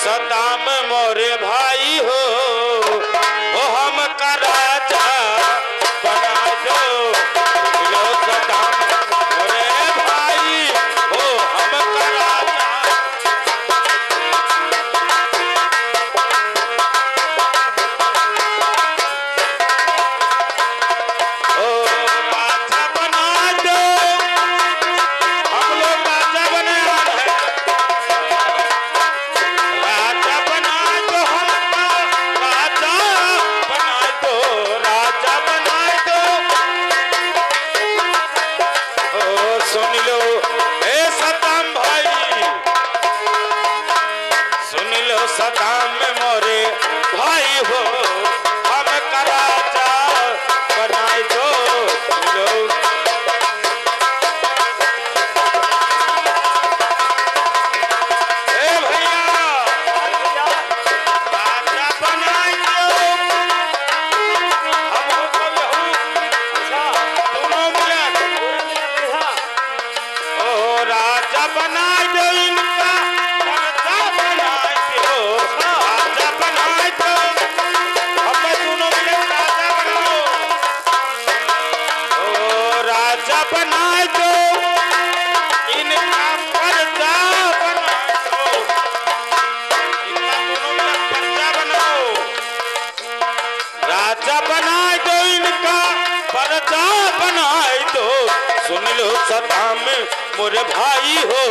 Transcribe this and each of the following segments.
सदाम मोरे भाई हो हम का राजा बना दो। सुन लो सदाम मोरे भाई हो हम का राजा। सदाम मोरे भाई हो हम का राजा बनाए दो। ए भैया राजा बनाए दो हम दोनों मिला ओ राजा बनाए दो इनका बनाए दो इनका पर्दा बनाए दो। इनका दोनों में पर्दा बनाओ। राजा बनाए दो इनका पर्दा बनाए दो। सुन लो सदाम मोरे भाई हो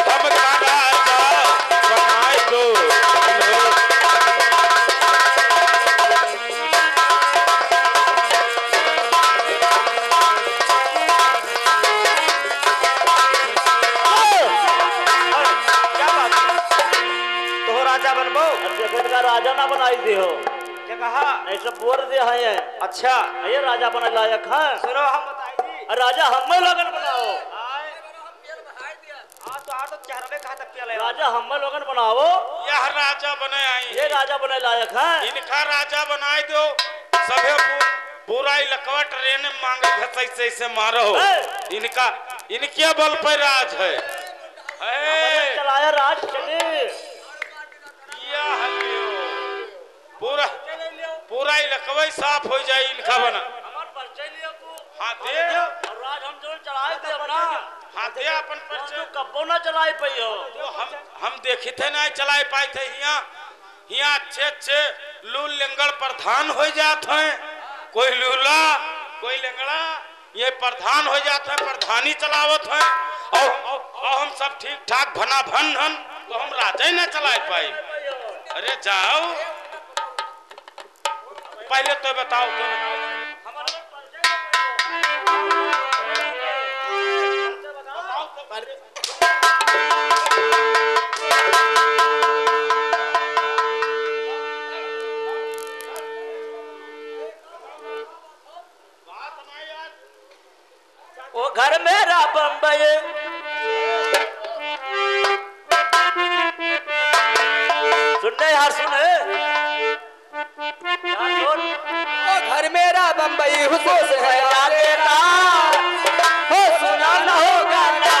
हम का राजा बनाए दो। राजा ना बनाई दे हो क्या कहा? ऐसा बोल दे है। अच्छा ये राजा बना लायक है। सुनो हम बताई दी राजा हमें लगन बनाओ। तो चेहरा में कहा तक ले राजा हमें लगन बनाओ। यह राजा बने आई ये राजा बने लायक है। इनका राजा बनाए दो। सभे पूरा इलाका ट्रेन में मांगे ऐसे मारो। इनका इनके बल पर राज है। चलाया राज चले पूरा पूरा इलाका साफ हो जाए इनका बना। हाँ दे राज हम जो चलाए दे अपना। हाँ दे अपन परिचय। कब्बो ना चलाए पाइयो। तो हम देखे थे ना चलाए पाए थे। यहाँ अच्छे अच्छे लूल लंगड़ प्रधान हो जाते हैं। कोई लूला कोई लंगड़ा ये प्रधान हो जाते हैं। प्रधानी चलावत है और हम सब ठीक ठाक भना भन हन तो हम राजा ही ना चला पाए। अरे जाओ पहले तो बताओ वो घर मेरा बम्बई सुनने यार सुने ओ घर मेरा बम्बई हुसैन से है तेरा हो सुना न होगा ना।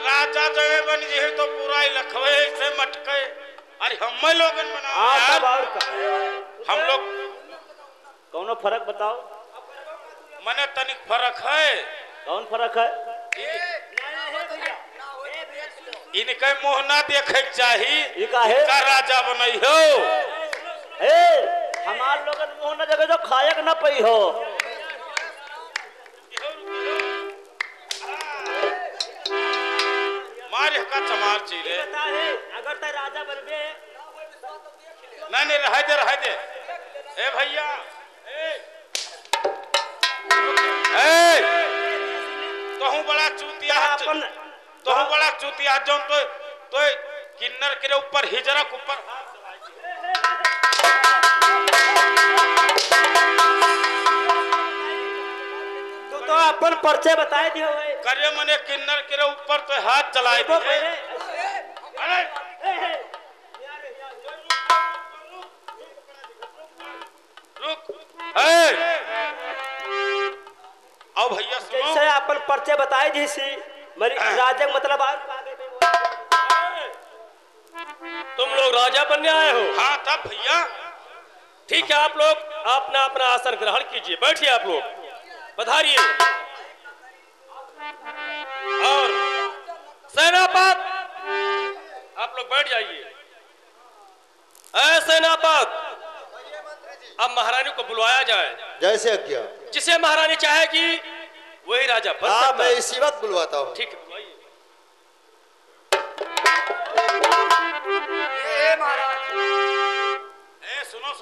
राजा जगह बन जी तो पूरा लखवे से मटके। अरे हम लोगन बनाओ हम लोग कौन फर्क बताओ। मने तनिक फर्क है। कौन फर्क है? इनके मुँह ना देखे चाहिए। इनका राजा बनई हो हमार लोगन मुंह न जगह जो खायक न पई हो। मारे का चमार चीरे अगर तय राजा बनबे नहीं रह दे ए भैया तोहू बड़ा चूतिया जो तो किन्नर के ऊपर हिजरक ऊपर तो अपन परिचय बताए दियो करे मने किन्नर के ऊपर तो हाथ चलाए दिए। अरे रुक आओ भैया सुनो कैसे अपन परिचय बताए जैसी मेरी राजा मतलब तुम लोग राजा बनने आए हो? हाँ तब भैया ठीक है, आप लोग अपना अपना आसन ग्रहण कीजिए, बैठिए आप लोग, पधारिए। और सेनापत आप लोग बैठ जाइए। सेनापत अब महारानी को बुलवाया जाए। जैसे आज्ञा। जिसे महारानी चाहेगी वही राजा बन सकता है। मैं इसी वक्त बुलवाता हूँ। ठीक है, बुलवाइए। सुनो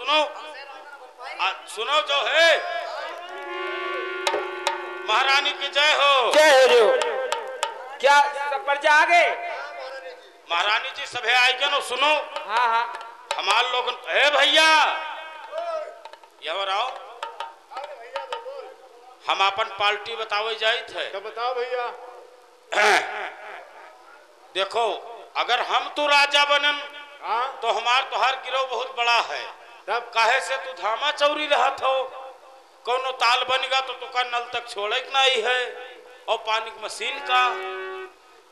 सुनो जो है महारानी की जय हो। जय हो। क्या सब प्रजा आ गए? महारानी जी सभे आएगा ना। सुनो हाँ हमारे लोग है भैया यहाँ आओ, हम अपन पार्टी बतावे जाए थे। तो बताओ भैया। देखो अगर हम तो राजा बनन तो हमार तोहार गिरोह बहुत बड़ा है। तब काहे से तू धामा चौरी रहत हो, कोनो ताल बनेगा तो तुका नल तक छोड़े नहीं है और पानी की मशीन का,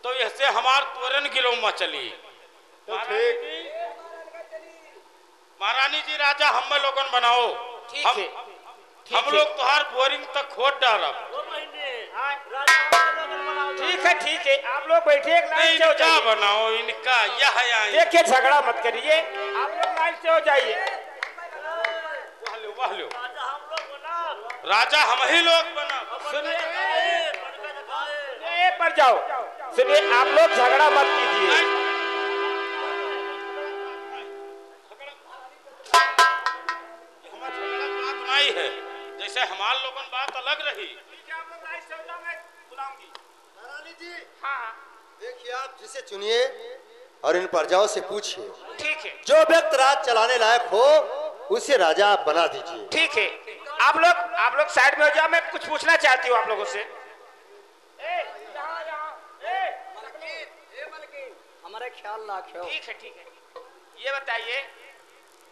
तो ऐसे हमार तुरंत गिरोह में चली। तो ठीक महारानी जी राजा हम लोगन बनाओ। हम लोग तुहार बोरिंग तक खोद डालब। ठीक है आप लोग बैठिए, एक लाइन से हो इनका जाइए। बनाओ इनका यह देखिए झगड़ा मत करिए, आप लोग लाइन से हो जाइए। वाह लो राजा हम ही लोग बना। सुनिए पर जाओ, सुनिए आप लोग झगड़ा मत कीजिए। बात नहीं है, जैसे हमार लोगन बात अलग रही। महारानी जी। हाँ देखिए आप जिसे चुनिए और इन प्रजाओं से पूछिए। ठीक है, जो व्यक्ति राज चलाने लायक हो उसे राजा आप बना दीजिए। ठीक है। आप लोग साइड में हो जाओ, मैं कुछ पूछना चाहती हूँ आप लोगों से। हमारे ख्याल रखो। ठीक है। ये बताइए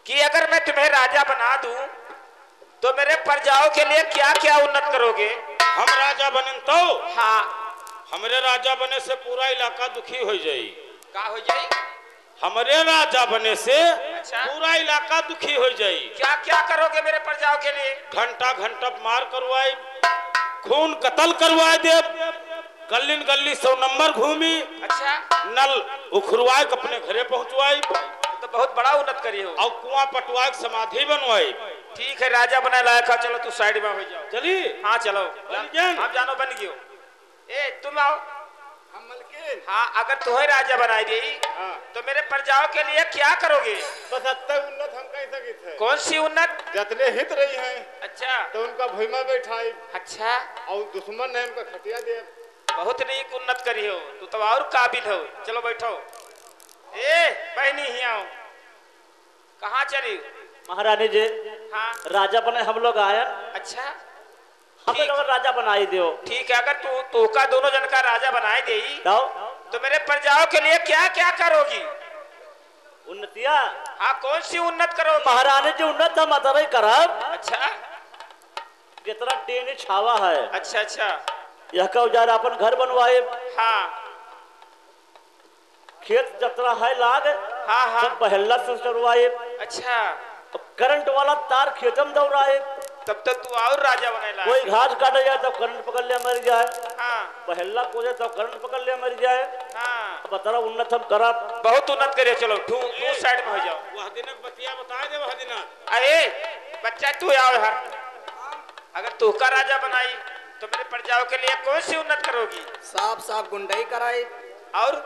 कि अगर मैं तुम्हें राजा बना दूं तो मेरे प्रजाओं के लिए क्या क्या उन्नत करोगे? हम राजा बने तो हाँ। हमरे राजा बने से पूरा इलाका दुखी हो जाई। क्या हो जाए? हमरे राजा बने से अच्छा। पूरा इलाका दुखी हो जाई। क्या क्या करोगे मेरे प्रजाओं के लिए? घंटा मार करवाई, खून कत्ल करवाए दे, गली गली 100 नंबर घूमी, अच्छा। नल उखरवाए अपने घरे पहुंचवाई, तो बहुत बड़ा उन्नत करी हो। और कुआं पटवाए समाधि बनवाई। ठीक है, राजा बना लायक, चलो तू साइड में हो जाओ। चली हाँ चलो, जान। आप जानो बन गयो। ए तुम आओ। हाँ अगर तुम्हें राजा बनाई दी तो मेरे प्रजाओं के लिए क्या करोगे? बस अत्ते उन्नत हम कह सकित है। कौन सी उन्नत? जितने हित रही हैं अच्छा तो उनका भूमि बैठाई, अच्छा। और दुश्मन ने उनका खटिया दिया। बहुत नीक उन्नत करी हो, तू तो और काबिल हो। चलो बैठो। ए बहनी ही आओ। कहाँ चली? महारानी जी हाँ राजा बने हम लोग आए, अच्छा हमें लोग राजा बनाई दो। ठीक है, अगर तू का दोनों जन का राजा बनाई दे तो मेरे प्रजाओं के लिए क्या क्या करोगी? उन्नतिया। हाँ कौन सी उन्नत करोगी? महारानी जी उन्नत हम अतरे करब। अच्छा जितना टेन छावा है, अच्छा अच्छा। यह का उजार अपन घर बनवाए, हाँ खेत जतरा है लाग, हाँ हाँ। सब पहला से चरवाए, अच्छा करंट वाला तार खेतम दौड़ाए। तब तक तू और राजा बनेला। कोई घास काटे जाए तो करंट पकड़ ले मर जाए, हाँ पहला कोजे तो करंट पकड़ ले मर जाए। हाँ बता रहा उन्नत हम करा बहुत उन्नत करिए। चलो तू साइड में हो जाओ। वह दिन बतिया बता दे वह दिन। अरे बच्चा तू आओ यार, अगर तू का राजा बनाई तो मेरे प्रजाओं के लिए कौन सी उन्नत करोगी? साफ साफ गुंडाई कराई और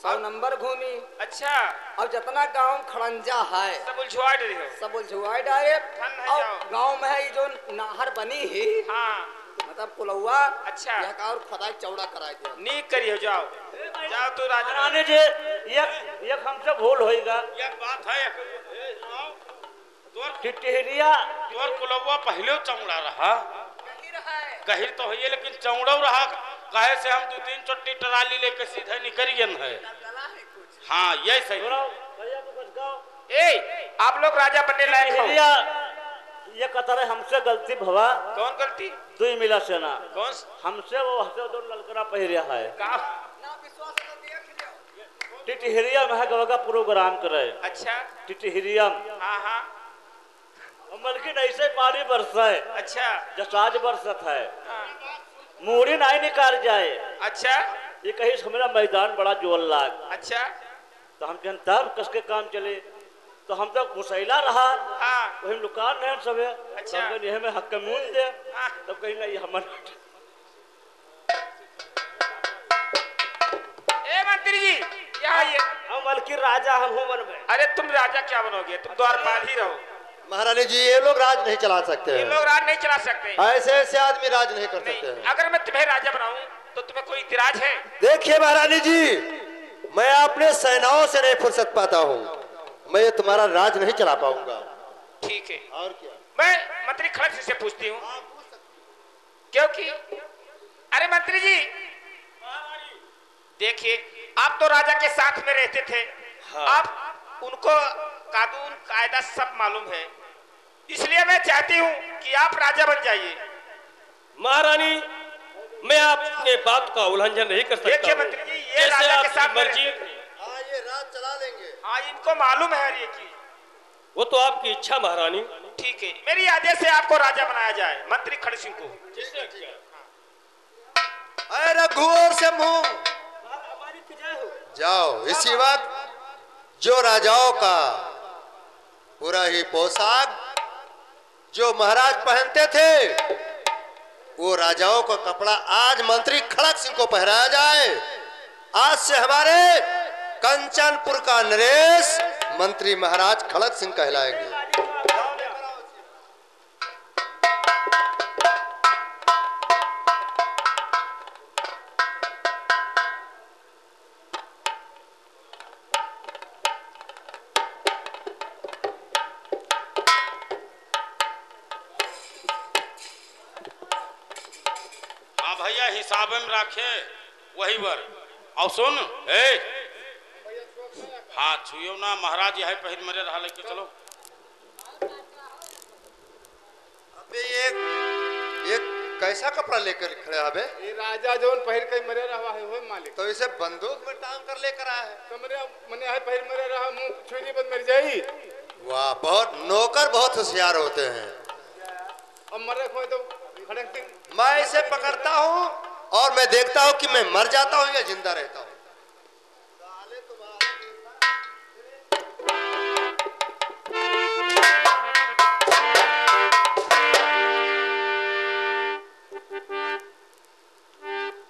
100 नंबर घूमी। अच्छा, अब जितना गांव खड़ंजा है सब उलझुआ रही हो। सब उलझुआ डायरेक्ट। ठन है और जाओ। गांव में है ये जो नहर बनी ही हाँ मतलब कुलौआ। अच्छा। यह का और खुदाई चौड़ा कराई दिया। नीक करियो। जाओ जाओ तू राजा। रानी जी ये हमसे भूल होएगा। ये बात है तोर टिटहरिया तोर कुलवा पहले चौड़ा रहा, गहिर तो है लेकिन चौड़ा रहा। कहे से हम 2-3 चोटी टराली लेके सीधे निकल गए है। हाँ ये सही। ए आप लोग राजा बनने लायक हो। ये कतर हमसे गलती भवा। कौन गलती? दुई मिला सेना कौन हमसे वो हसे जो ललकरा पहिरिया है का? टिटहरिया में गवगा प्रोग्राम करे। अच्छा। टिटहरिया हाँ हाँ। मलकिन ऐसे पानी बरसा है। अच्छा। जसाज बरसत है। हाँ। मूड़ी नहीं निकाल जाए। अच्छा। ये कहीं से मेरा मैदान बड़ा जोल लाग। अच्छा। तो हम कहते तब कस के काम चले तो हम तो घुसैला रहा। हाँ। वही दुकान है सब। अच्छा। तो यह में हक मूल दे। हाँ। तब कहीं ना ये हमारा ए मंत्री जी यहाँ ये। हम मलकी राजा हम हूँ मन में। अरे तुम राजा क्या बनोगे? तुम द्वारपाल ही रहो। महारानी जी ये लोग राज नहीं चला सकते ये हैं। लोग राज नहीं चला सकते। ऐसे ऐसे आदमी राज नहीं कर सकते नहीं, हैं। अगर मैं तुम्हें राजा बनाऊं तो तुम्हें कोई इतराज है? देखिए महारानी जी, मैं अपने सेनाओं से नहीं फुर्सत पाता हूँ, मैं ये तुम्हारा राज नहीं चला पाऊंगा। ठीक है। और क्या? मैं मंत्री खड़क सिंह से पूछती हूँ क्योंकि अरे मंत्री जी देखिए आप तो राजा के साथ में रहते थे। हाँ। आप उनको कानून कायदा सब मालूम है, इसलिए मैं चाहती हूँ कि आप राजा बन जाइए। महारानी मैं आपने बात का उल्लंघन नहीं कर सकता। देखिए मंत्री जी ये जैसे राजा के आपकी साथ में मर्जी। रहते थे। हाँ ये राज चला लेंगे। हाँ इनको मालूम है ये चीज। वो तो आपकी इच्छा महारानी। ठीक है, मेरी आदेश से आपको राजा बनाया जाए, मंत्री खड़क सिंह को। अरे रघु और शंभू जाओ, इसी वक्त जो राजाओं का पूरा ही पोशाक जो महाराज पहनते थे वो राजाओं का कपड़ा आज मंत्री खड़क सिंह को पहनाया जाए। आज से हमारे कंचनपुर का नरेश मंत्री महाराज खड़क सिंह कहलाएंगे। हाँ भैया हिसाब में रखे वही बर। और सुन ए हाँ छुयो ना महाराज यही पहिर मरे रहा लेके चलो। अबे ये कैसा कपड़ा लेकर खड़े हैं? ये राजा जोन पहिर के मरे रहा है वो मालिक। तो इसे बंदूक में टांग कर लेकर आया है। तो मरे मने है पहिर मरे रहा मुंह छुरी बंद मर जाई। वाह, बहुत नौकर बहुत होशियार होते हैं। अब मरे खोए तो खड़क सिंह मैं इसे पकड़ता हूँ और मैं देखता हूँ कि मैं मर जाता हूँ या जिंदा रहता हूँ।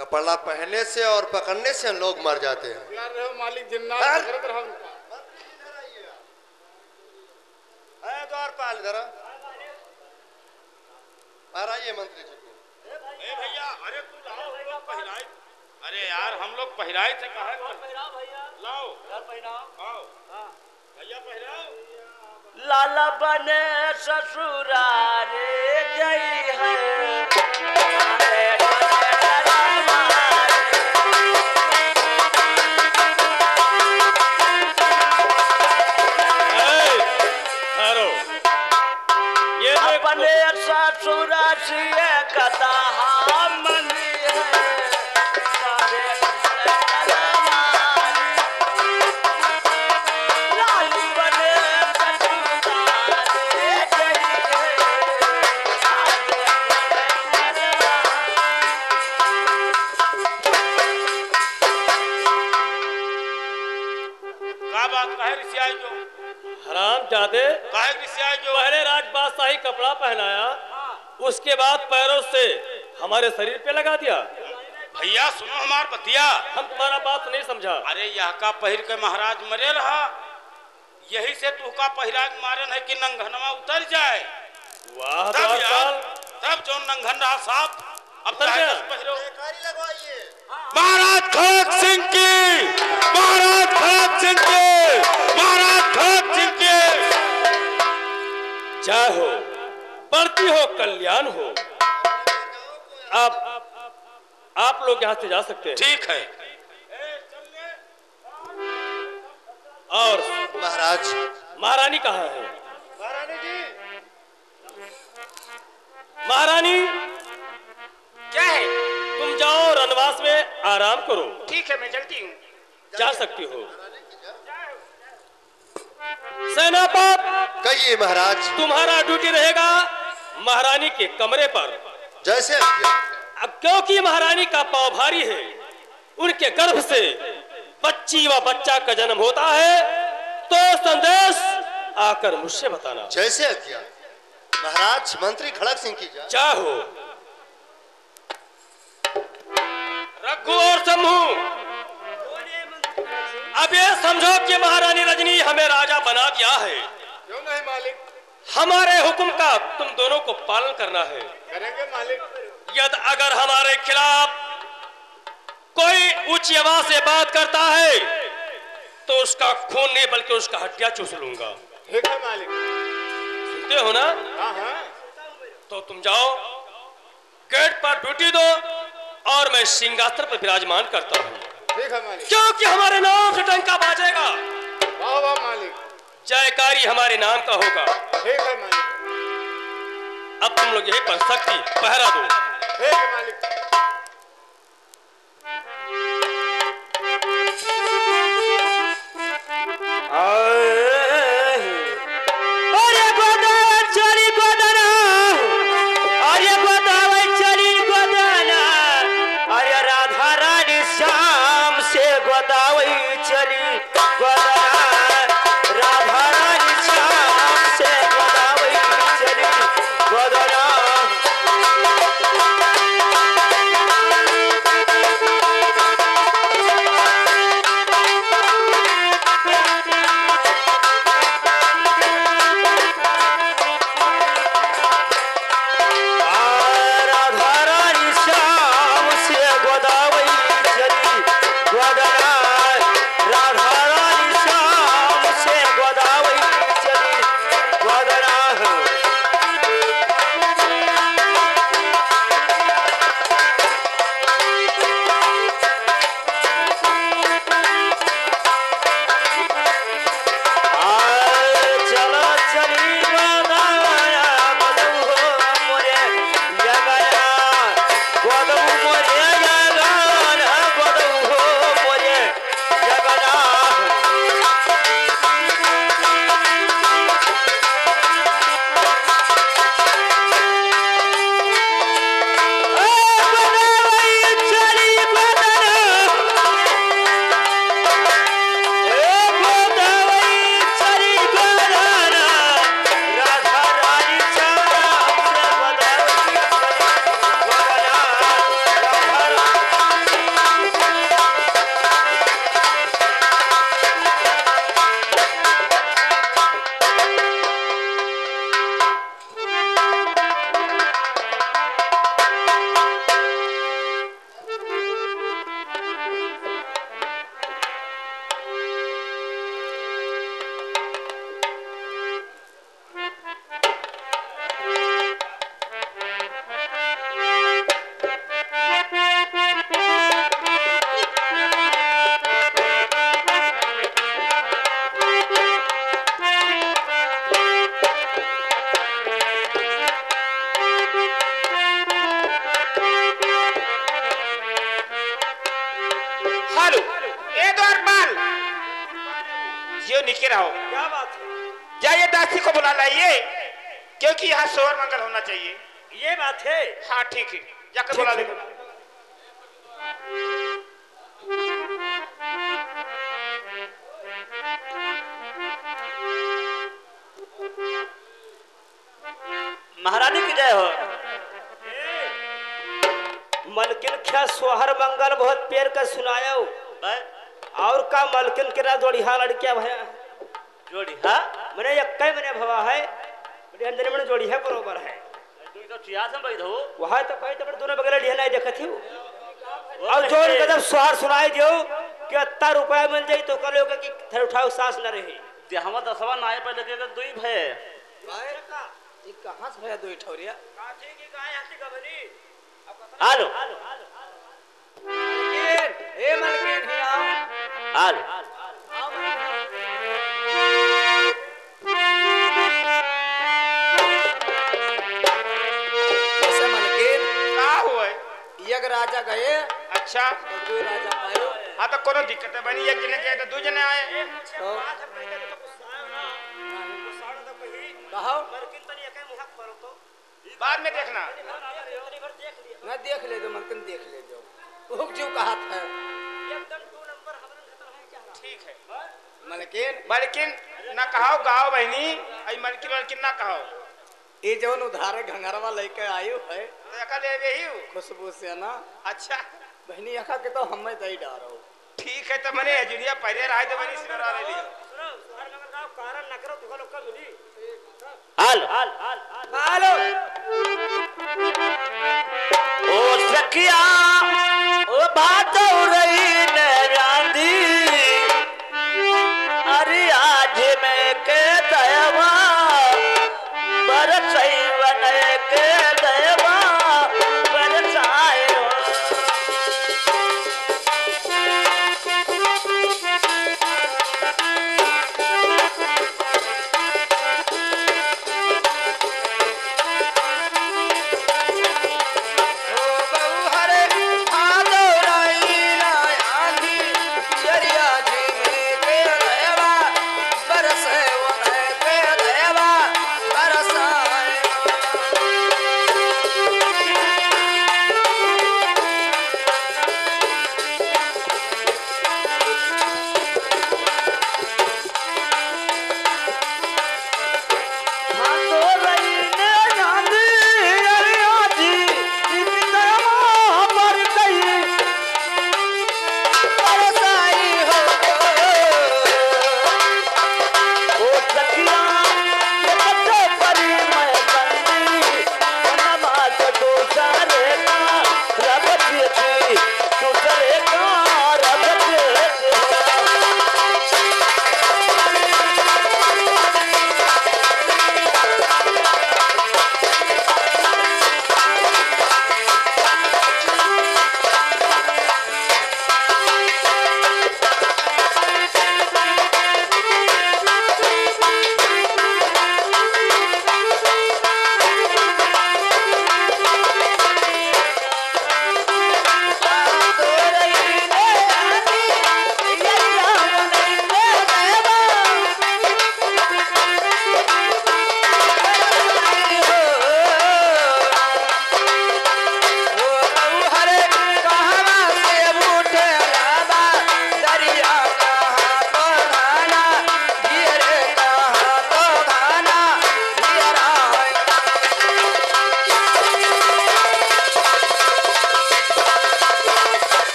कपड़ा पहनने से और पकड़ने से लोग मर जाते हैं। यार रहो मालिक जिन्नात हाँ। करत रहा। द्वारपाल इधर आ रही है मंत्री जी को। ए भैया अरे तू लाओ हम लोग पहनाए। अरे यार हम लोग पहनाए थे कहा लाओ आओ भैया पहनाओ। लाला बने ससुरारे जई है। अपने ससुरा से कदा मनी है। लाली बने ससुरारे जई है। का बात कहे रिसियाई जो हराम जादे, काहे रिसियाई जो पहले राजबादशाही कपड़ा पहनाया, उसके बाद पैरों से हमारे शरीर पे लगा दिया। भैया सुनो हमार बतिया, हम तुम्हारा बात नहीं समझा। अरे यह का पहिर के महाराज मरे रहा, यही से तू का पहिराग मारन है कि नंगनवा उतर जाए। वाह तब यार, साल तब जो नंगन रहा साहब अब उतर गया। पहिरो। महाराज खड़क सिंह की, महाराज खड़क सिंह की, महाराज खड़क सिंह की जय हो, बढ़ती हो, कल्याण हो। आप लोग यहाँ से जा सकते हैं। ठीक है। और महाराज, महारानी कहाँ है? महारानी जी, महारानी क्या है? तुम जाओ, रनवास में आराम करो। ठीक है, मैं चलती हूँ। जा सकती हो। सेनापत, कहिए महाराज। तुम्हारा ड्यूटी रहेगा महारानी के कमरे पर। जैसे आज्ञा। अब क्योंकि महारानी का पांव भारी है, उनके गर्भ से बच्ची व बच्चा का जन्म होता है, तो संदेश आकर मुझसे बताना। जैसे आज्ञा। महाराज, मंत्री खड़क सिंह की जय। क्या हो? रघु और शंभू, अब ये समझो कि महारानी रजनी हमें राजा बना दिया है। क्यों नहीं मालिक? हमारे हुक्म का तुम दोनों को पालन करना है। करेंगे मालिक। यदि अगर हमारे खिलाफ कोई ऊंची आवाज से बात करता है तो उसका खून नहीं बल्कि उसका हड्डियां चूस लूंगा। ठीक है मालिक। सुनते हो ना? हाँ हाँ। तो तुम जाओ, गेट पर ड्यूटी दो और मैं सिंहासन पर विराजमान करता हूँ। ठीक है मालिक। क्योंकि हमारे नाम से डंका बाजेगा, वाह वाह मालिक। जयकारी हमारे नाम का होगा। ठीक है मालिक। अब तुम लोग यहीं पर सख्ती पहरा दो। ठीक है मालिक। अरे गोदावरी चली गोदाना, अरे गोदावरी चली गोदाना, अरे राधा रानी श्याम से गोदावरी चली गोदाना, राधा रानी श्याम से गोदावरी चली गोदाना। राधा रानी श्याम से गोदावरी चली गोदाना, राधा रानी श्याम से गोदावरी चली गोदाना। चलो चली गोदाना, बदऊ हो मोरे जगना, बदऊ मोरे जगना, बदऊ हो मोरे जगना। गोदावरी चली गोदाना, गोदावरी चली गोदाना, राधा रानी श्याम से गोदावरी चली गोदाना, राधा हेलो, ए द्वारपाल, जियो निके रहो। क्या बात है? जाइए दासी को बुला लाइए, क्योंकि यहाँ शोर मंगल होना चाहिए। ये बात है। हाँ ठीक है, जाकर बुला ले। महारानी की जय हो। मलकिन क्या सोहर मंगल बहुत पेर का सुनाया हो। और का मलकिन के जोड़िया लड़किया भया जोड़िया मैंने यक्का मैंने भवा है अंदर में जोड़िया बरोबर है तो चिया से बैठ हो वहां तो कहीं तो दोनों बगल ढेर नहीं देखत हो। और जोड़ के जब सोहर सुनाई दियो कि 80 रुपया मिल जाई तो कल होगा कि थर उठाओ सांस न रहे जे हम 10वां नाय पे लगे तो दुई भय ये कहां से भया दुई ठौरिया काठी की गाय हसी गबनी हालो ए मलकिन हे आओ हाल ऐसे मलकिन का हुआ एक राजा गए अच्छा तो दो राजा आए। हाँ तो कोनो दिक्कत है बनी एक जने गए तो दो जने आए तो कहो मलकिन तनी एके मुहक करो तो बाद में देखना मैं देख ले दो मलकिन देख ले दो हुक जो कहा था एकदम 2 नंबर हमन खतर है क्या ठीक है मलकिन मलकिन ना कहो गाओ बहनी आई मलकिन ना कहो ये जौन उधारे घंगरवा लेके आयु है तो एका ले रही हूँ खुशबू से ना अच्छा बहनी यखा के तो हमें दई डारो ठीक है तो मैंने जुड़िया पहले रहा तो बनी सिरा ले लिया सुनो सुहर मगर गाँव कारण न करो तो लोग का मिली हाल हाल हाल हालो ओ सखिया ओ बात हो रही